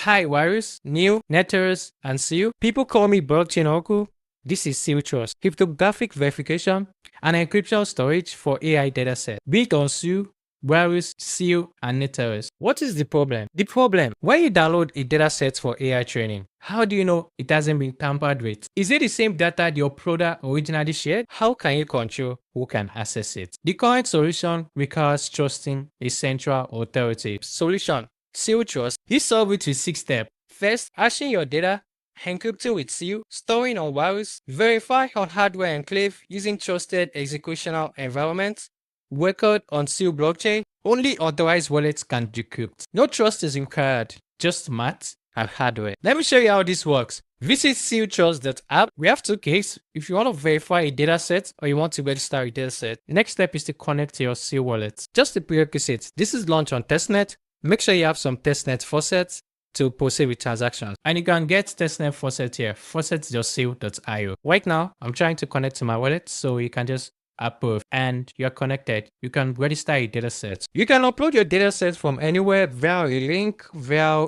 Hi Virus, Neil, Neteris, and Seal. People call me blockchain uncle. This is Seal Trust, cryptographic verification and encryption storage for AI dataset. Built on Seal, Virus, Seal, and Neteris. What is the problem? The problem, when you download a dataset for AI training, how do you know it hasn't been tampered with? Is it the same data the uploader originally shared? How can you control who can access it? The current solution requires trusting a central authority. Solution: Seal Trust. You solve it with 6 steps. First, hashing your data, encrypting with Seal, storing on virus, verify on hardware enclave using trusted executional environments, record on Seal blockchain. Only authorized wallets can decrypt. No trust is required, just math and hardware. Let me show you how this works. Visit sealtrust.app. We have 2 cases. If you want to verify a dataset or you want to register a dataset, the next step is to connect to your Seal wallet. Just a prerequisite. This is launched on testnet. Make sure you have some testnet faucets to proceed with transactions. And you can get testnet faucet here, faucets.seal.io. Right now, I'm trying to connect to my wallet, so you can just approve and you're connected. You can register a dataset. You can upload your dataset from anywhere via a link, via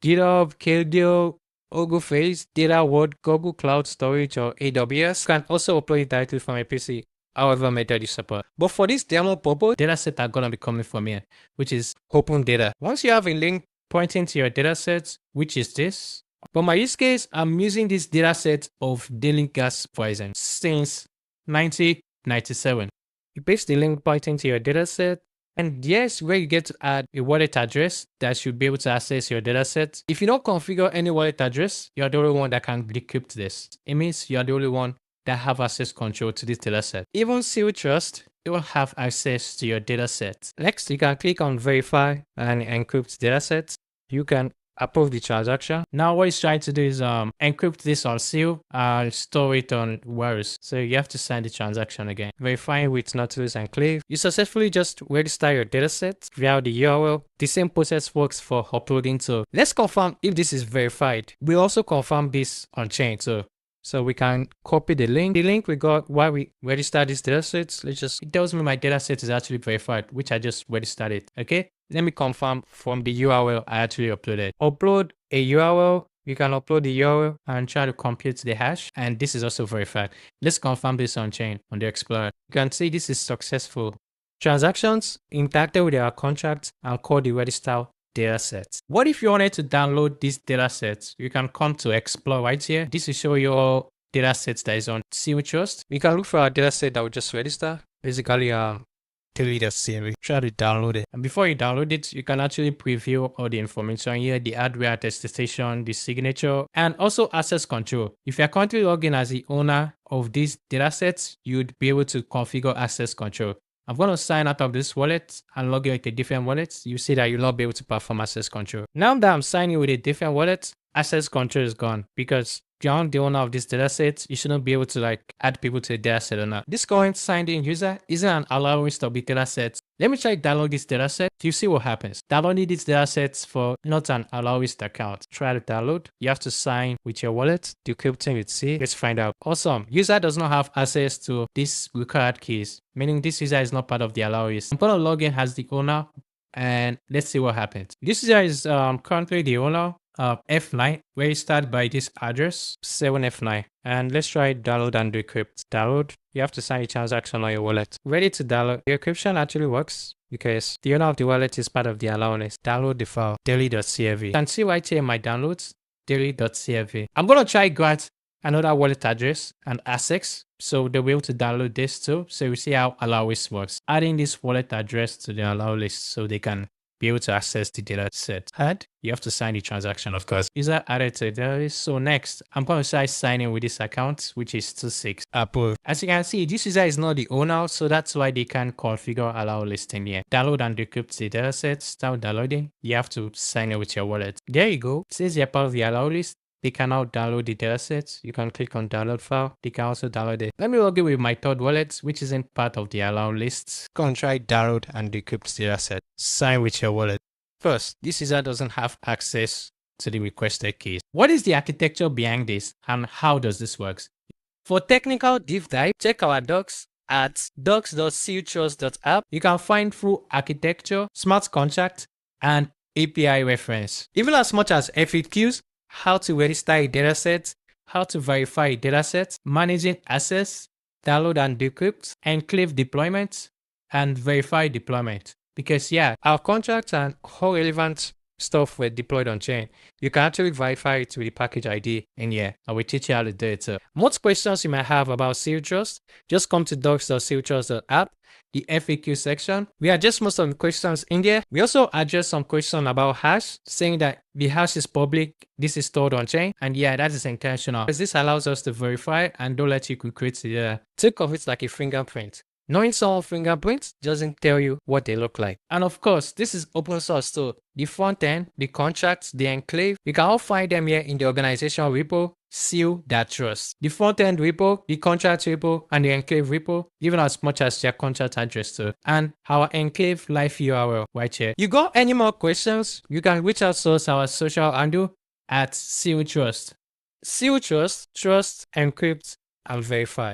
GitHub, Kdo, Google Face, Data World, Google Cloud Storage, or AWS. You can also upload it directly from a PC, however method you support. But for this demo purpose, dataset are gonna be coming from here, which is open data. Once you have a link pointing to your dataset, which is this. For my use case, I'm using this dataset of daily gas pricing since 1997. You paste the link pointing to your dataset, and yes, where you get to add a wallet address that should be able to access your dataset. If you don't configure any wallet address, you're the only one that can decrypt this. It means you're the only one that have access control to this dataset. Even Seal Trust, it will have access to your dataset. Next, you can click on verify and encrypt dataset. You can approve the transaction. Now what it's trying to do is encrypt this on Seal and store it on Virus. So you have to sign the transaction again. Verifying with Nautilus Enclave. You successfully just register your dataset via the URL. The same process works for uploading too. Let's confirm if this is verified. We also confirm this on chain too. So we can copy the link. The link we got while we registered this dataset. It tells me my dataset is actually verified, which I just registered it. Okay. Let me confirm from the URL I actually uploaded. Upload a URL. You can upload the URL and try to compute the hash. And this is also verified. Let's confirm this on chain on the Explorer. You can see this is successful. Transactions interacted with our contract and call the register dataset. What if you wanted to download this dataset? You can come to Explore right here. This will show you all datasets that is on Seal Trust. You can look for our dataset that we just register. Basically, delete the series. Try to download it. And before you download it, you can actually preview all the information here, the hardware attestation, the signature, and also access control. If you're currently logged in as the owner of these datasets, you'd be able to configure access control. I'm going to sign out of this wallet and log in with a different wallet. You see that you'll not be able to perform access control. Now that I'm signing with a different wallet, access control is gone because beyond the owner of this dataset, you shouldn't be able to add people to the dataset or not. This current signed in user isn't an allowance of the dataset. Let me try download this dataset. You see what happens. Downloading these datasets for not an allowance account. Try to download. You have to sign with your wallet. Decrypting with C. Let's find out. Awesome. User does not have access to these required keys, meaning this user is not part of the allowance. I'm going to log in as the owner and let's see what happens. This user is currently the owner of F9, registered by this address 7F9. And let's try download and decrypt. Download. You have to sign the transaction on your wallet. Ready to download. The encryption actually works because the owner of the wallet is part of the allowance. Download the file daily.cfv. You can see right here in my downloads daily.cfv. I'm going to try grant another wallet address and access, so they'll be able to download this too. So we see how allow list works. Adding this wallet address to the allow list so they can be able to access the data set. Add, you have to sign the transaction, of course. User added to the data list. So next, I'm going to try signing with this account, which is 26. Approve. As you can see, this user is not the owner, so that's why they can configure allow list in here. Download and decrypt the data set. Start downloading. You have to sign it with your wallet. There you go. It says you're part of the allow list. They can now download the datasets. You can click on download file. They can also download it. Let me log in with my third wallet, which isn't part of the allow list. Go and try download and decrypt the dataset. Sign with your wallet. First, this user doesn't have access to the requested keys. What is the architecture behind this and how does this work? For technical deep dive, check our docs at docs.sealtrust.app. You can find full architecture, smart contract, and API reference. Even as much as FAQs, how to register a dataset, how to verify a dataset, managing access, download and decrypt, enclave deployment, and verify deployment. Because yeah, our contracts and all relevant stuff were deployed on chain. You can actually verify it with the package ID in here. I will teach you how to do it. Most questions you might have about Zero Trust, just come to docs.zerotrust.app, the FAQ section. We address most of the questions in there. We also address some questions about hash, saying that the hash is public, this is stored on chain, and yeah, that is intentional. Because this allows us to verify and don't let you create the think of it like a fingerprint. Knowing someone's fingerprints doesn't tell you what they look like. And of course, this is open source too. The front end, the contracts, the enclave, you can all find them here in the organization repo, seal.trust. The front end repo, the contract repo, and the enclave repo, even as much as their contract address too. And our enclave live URL right here. You got any more questions? You can reach out to us our social handle at Seal Trust. Seal Trust, trust, encrypt, and verify.